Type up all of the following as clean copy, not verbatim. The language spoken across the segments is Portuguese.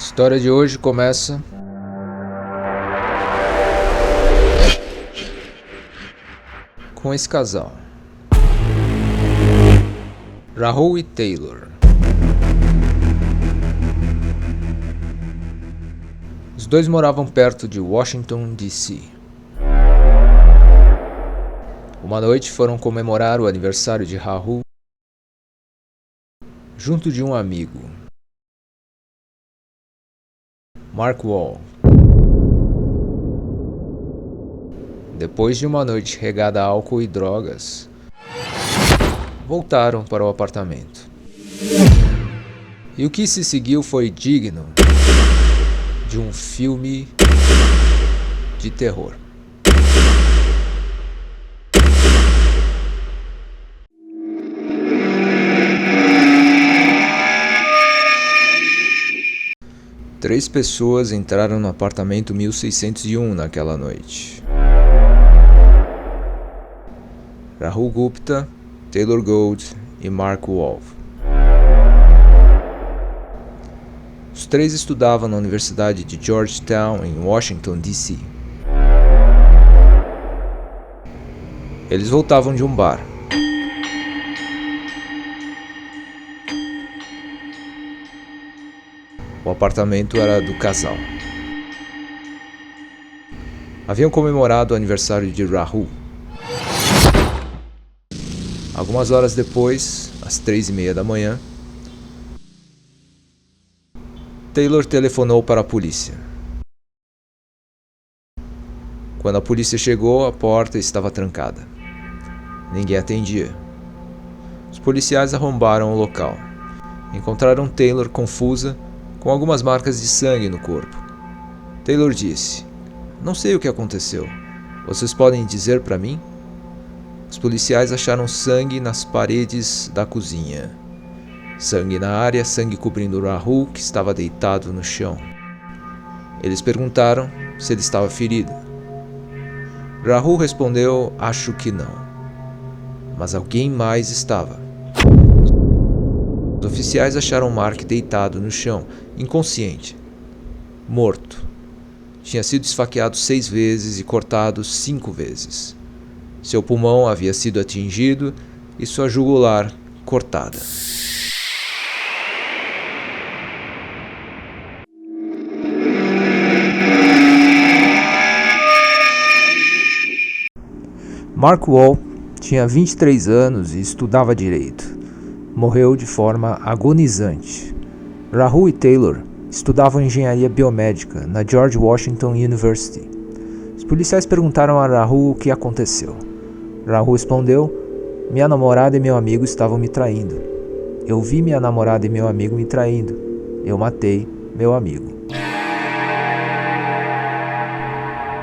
história de hoje começa com esse casal, Rahul e Taylor. Os dois moravam perto de Washington, D.C. Uma noite foram comemorar o aniversário de Rahul junto de um amigo, Mark Wall. Depois de uma noite regada a álcool e drogas, voltaram para o apartamento. E o que se seguiu foi digno de um filme de terror. Três pessoas entraram no apartamento 1601 naquela noite. Rahul Gupta, Taylor Gold e Mark Wall. Os três estudavam na Universidade de Georgetown, em Washington, D.C. Eles voltavam de um bar. O apartamento era do casal. Haviam comemorado o aniversário de Rahul. Algumas horas depois, às 3:30 da manhã, Taylor telefonou para a polícia. Quando a polícia chegou, a porta estava trancada. Ninguém atendia. Os policiais arrombaram o local. Encontraram Taylor confusa, com algumas marcas de sangue no corpo. Taylor disse: "Não sei o que aconteceu. Vocês podem dizer para mim?" Os policiais acharam sangue nas paredes da cozinha. Sangue na área, sangue cobrindo Rahul, que estava deitado no chão. Eles perguntaram se ele estava ferido. Rahul respondeu: "Acho que não." Mas alguém mais estava. Os oficiais acharam Mark deitado no chão, inconsciente, morto. Tinha sido esfaqueado 6 vezes e cortado 5 vezes. Seu pulmão havia sido atingido e sua jugular cortada. Mark Wall tinha 23 anos e estudava direito. Morreu de forma agonizante. Rahul e Taylor estudavam engenharia biomédica na George Washington University. Os policiais perguntaram a Rahul o que aconteceu. Rahul respondeu: "Minha namorada e meu amigo estavam me traindo. Eu vi minha namorada e meu amigo me traindo. Eu matei meu amigo."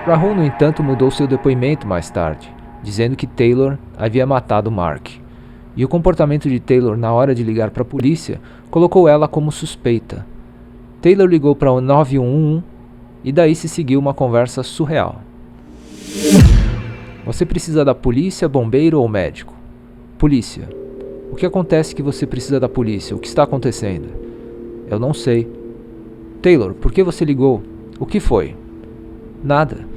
Rahul, no entanto, mudou seu depoimento mais tarde, dizendo que Taylor havia matado Mark. E o comportamento de Taylor na hora de ligar para a polícia colocou ela como suspeita. Taylor ligou para o 911 e daí se seguiu uma conversa surreal. "Você precisa da polícia, bombeiro ou médico?" "Polícia." "O que acontece que você precisa da polícia? O que está acontecendo?" "Eu não sei." "Taylor, por que você ligou? O que foi?" "Nada."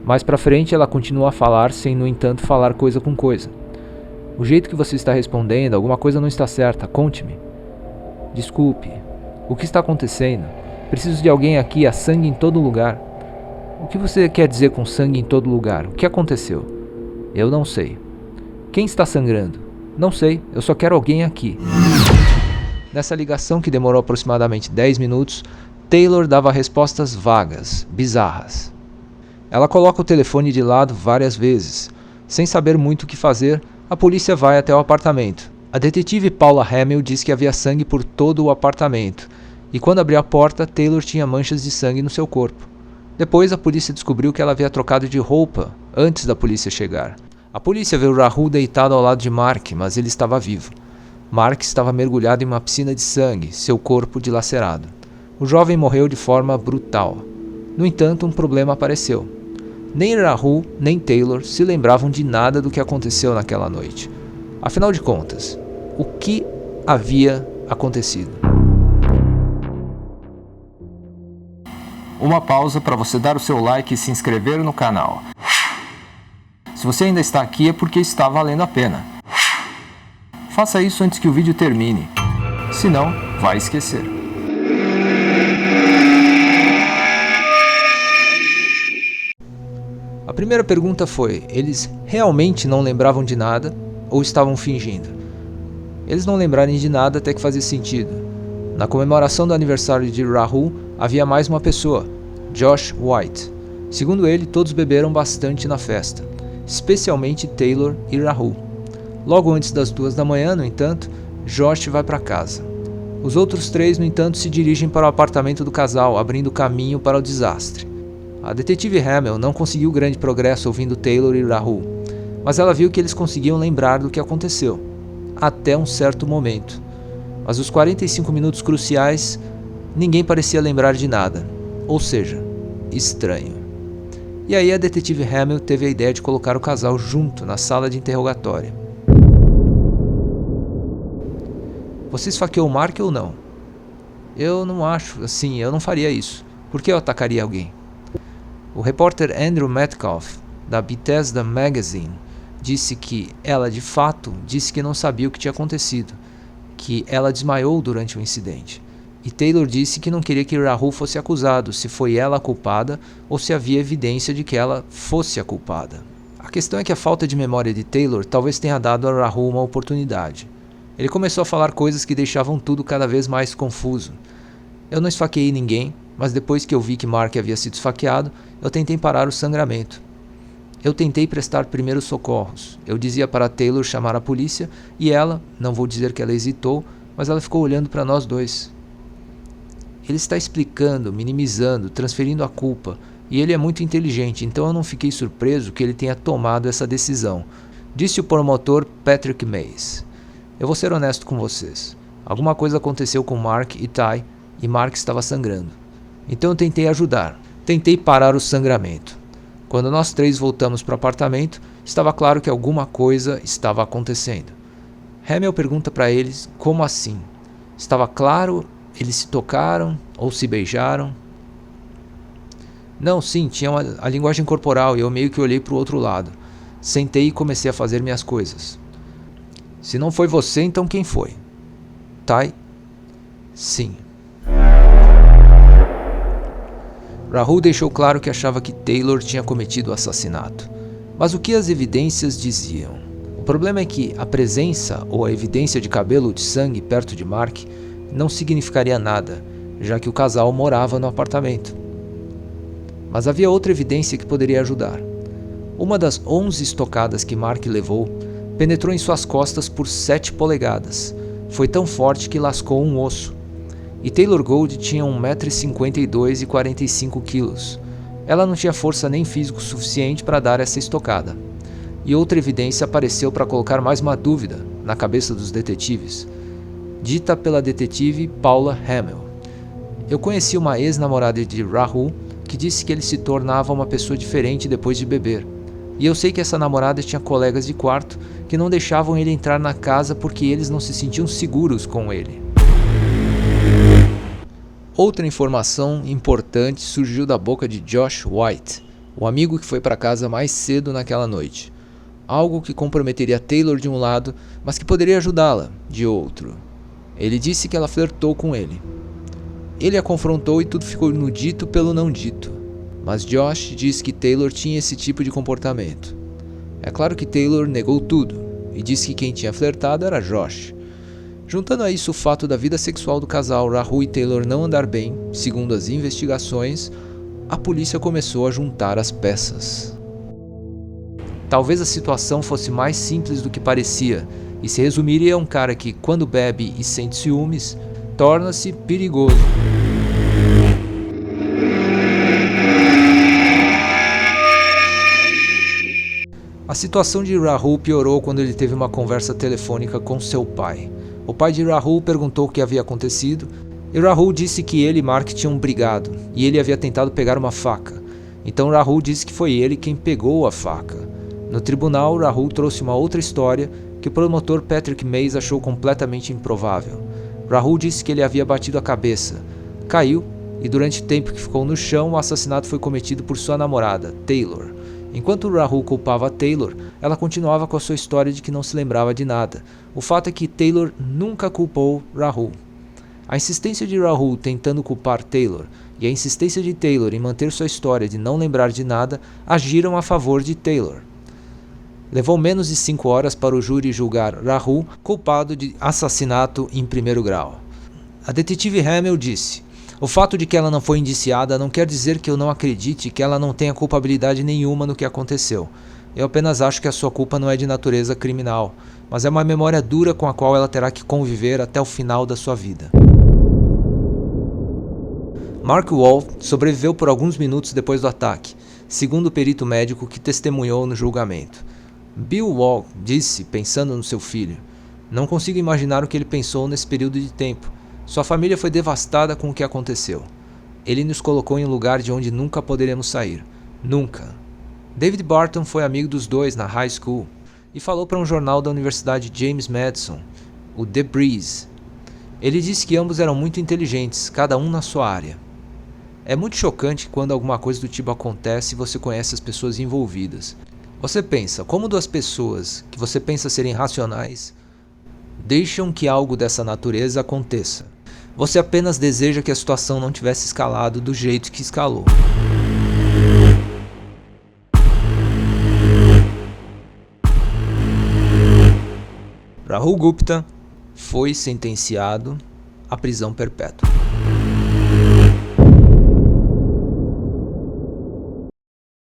Mais pra frente ela continua a falar sem, no entanto, falar coisa com coisa. "O jeito que você está respondendo, alguma coisa não está certa. Conte-me." "Desculpe. O que está acontecendo? Preciso de alguém aqui, há sangue em todo lugar." "O que você quer dizer com sangue em todo lugar? O que aconteceu?" "Eu não sei." "Quem está sangrando?" "Não sei, eu só quero alguém aqui." Nessa ligação, que demorou aproximadamente 10 minutos, Taylor dava respostas vagas, bizarras. Ela coloca o telefone de lado várias vezes. Sem saber muito o que fazer, a polícia vai até o apartamento. A detetive Paula Hamill diz que havia sangue por todo o apartamento, e quando abriu a porta, Taylor tinha manchas de sangue no seu corpo. Depois, a polícia descobriu que ela havia trocado de roupa antes da polícia chegar. A polícia viu Rahul deitado ao lado de Mark, mas ele estava vivo. Mark estava mergulhado em uma piscina de sangue, seu corpo dilacerado. O jovem morreu de forma brutal. No entanto, um problema apareceu. Nem Rahul nem Taylor se lembravam de nada do que aconteceu naquela noite. Afinal de contas, o que havia acontecido? uma pausa para você dar o seu like e se inscrever no canal. Se você ainda está aqui é porque está valendo a pena. Faça isso antes que o vídeo termine, senão vai esquecer. A primeira pergunta foi: eles realmente não lembravam de nada ou estavam fingindo? Eles não lembrarem de nada até que fazia sentido. Na comemoração do aniversário de Rahul havia mais uma pessoa, Josh White. Segundo ele, todos beberam bastante na festa, especialmente Taylor e Rahul. Logo antes das 2 da manhã, no entanto, Josh vai para casa. Os outros 3, no entanto, se dirigem para o apartamento do casal, abrindo caminho para o desastre. A detetive Hamill não conseguiu grande progresso ouvindo Taylor e Rahul, mas ela viu que eles conseguiam lembrar do que aconteceu, até um certo momento. Mas os 45 minutos cruciais, ninguém parecia lembrar de nada, ou seja, estranho. E aí a detetive Hamill teve a ideia de colocar o casal junto na sala de interrogatório. Você esfaqueou o Mark ou não? Eu não acho, assim, eu não faria isso. Por que eu atacaria alguém? O repórter Andrew Metcalf, da Bethesda Magazine, disse que ela de fato disse que não sabia o que tinha acontecido, que ela desmaiou durante o incidente. E Taylor disse que não queria que Rahul fosse acusado, se foi ela a culpada ou se havia evidência de que ela fosse a culpada. A questão é que a falta de memória de Taylor talvez tenha dado a Rahul uma oportunidade. Ele começou a falar coisas que deixavam tudo cada vez mais confuso. Eu não esfaqueei ninguém, mas depois que eu vi que Mark havia sido esfaqueado, eu tentei parar o sangramento. Eu tentei prestar primeiros socorros. Eu dizia para Taylor chamar a polícia e ela, não vou dizer que ela hesitou, mas ela ficou olhando para nós dois. Ele está explicando, minimizando, transferindo a culpa, e ele é muito inteligente, então eu não fiquei surpreso que ele tenha tomado essa decisão, disse o promotor Patrick Mays. Eu vou ser honesto com vocês. Alguma coisa aconteceu com Mark e Ty, e Mark estava sangrando. Então eu tentei ajudar, tentei parar o sangramento. Quando nós 3 voltamos para o apartamento, estava claro que alguma coisa estava acontecendo. Hamill pergunta para eles como assim. Estava claro, eles se tocaram ou se beijaram? Não, sim, tinha a linguagem corporal e eu meio que olhei para o outro lado. Sentei e comecei a fazer minhas coisas. Se não foi você, então quem foi? Ty? Sim. Rahul deixou claro que achava que Taylor tinha cometido o assassinato. Mas o que as evidências diziam? O problema é que a presença ou a evidência de cabelo ou de sangue perto de Mark não significaria nada, já que o casal morava no apartamento. Mas havia outra evidência que poderia ajudar. Uma das 11 estocadas que Mark levou penetrou em suas costas por 7 polegadas. Foi tão forte que lascou um osso. E Taylor Gold tinha 1,52 m e 45 kg. Ela não tinha força nem físico suficiente para dar essa estocada. E outra evidência apareceu para colocar mais uma dúvida na cabeça dos detetives, dita pela detetive Paula Hamill. Eu conheci uma ex-namorada de Rahul que disse que ele se tornava uma pessoa diferente depois de beber. E eu sei que essa namorada tinha colegas de quarto que não deixavam ele entrar na casa porque eles não se sentiam seguros com ele. Outra informação importante surgiu da boca de Josh White, o amigo que foi para casa mais cedo naquela noite. Algo que comprometeria Taylor de um lado, mas que poderia ajudá-la de outro. Ele disse que ela flertou com ele. Ele a confrontou e tudo ficou no dito pelo não dito. Mas Josh disse que Taylor tinha esse tipo de comportamento. É claro que Taylor negou tudo e disse que quem tinha flertado era Josh. Juntando a isso o fato da vida sexual do casal Rahul e Taylor não andar bem, segundo as investigações, a polícia começou a juntar as peças. Talvez a situação fosse mais simples do que parecia e se resumiria a um cara que, quando bebe e sente ciúmes, torna-se perigoso. A situação de Rahul piorou quando ele teve uma conversa telefônica com seu pai. O pai de Rahul perguntou o que havia acontecido e Rahul disse que ele e Mark tinham brigado e ele havia tentado pegar uma faca. Então Rahul disse que foi ele quem pegou a faca. No tribunal, Rahul trouxe uma outra história que o promotor Patrick Mays achou completamente improvável. Rahul disse que ele havia batido a cabeça, caiu e durante o tempo que ficou no chão, o assassinato foi cometido por sua namorada, Taylor. Enquanto Rahul culpava Taylor, ela continuava com a sua história de que não se lembrava de nada. O fato é que Taylor nunca culpou Rahul. A insistência de Rahul tentando culpar Taylor e a insistência de Taylor em manter sua história de não lembrar de nada agiram a favor de Taylor. Levou menos de 5 horas para o júri julgar Rahul culpado de assassinato em primeiro grau. A detetive Hamill disse: "O fato de que ela não foi indiciada não quer dizer que eu não acredite que ela não tenha culpabilidade nenhuma no que aconteceu. Eu apenas acho que a sua culpa não é de natureza criminal, mas é uma memória dura com a qual ela terá que conviver até o final da sua vida." Mark Wall sobreviveu por alguns minutos depois do ataque, segundo o perito médico que testemunhou no julgamento. Bill Wall disse, pensando no seu filho: "Não consigo imaginar o que ele pensou nesse período de tempo. Sua família foi devastada com o que aconteceu. Ele nos colocou em um lugar de onde nunca poderemos sair. Nunca." David Barton foi amigo dos dois na high school e falou para um jornal da Universidade James Madison, o The Breeze. Ele disse que ambos eram muito inteligentes, cada um na sua área. É muito chocante quando alguma coisa do tipo acontece e você conhece as pessoas envolvidas. Você pensa, como duas pessoas que você pensa serem racionais deixam que algo dessa natureza aconteça? Você apenas deseja que a situação não tivesse escalado do jeito que escalou. Rahul Gupta foi sentenciado à prisão perpétua.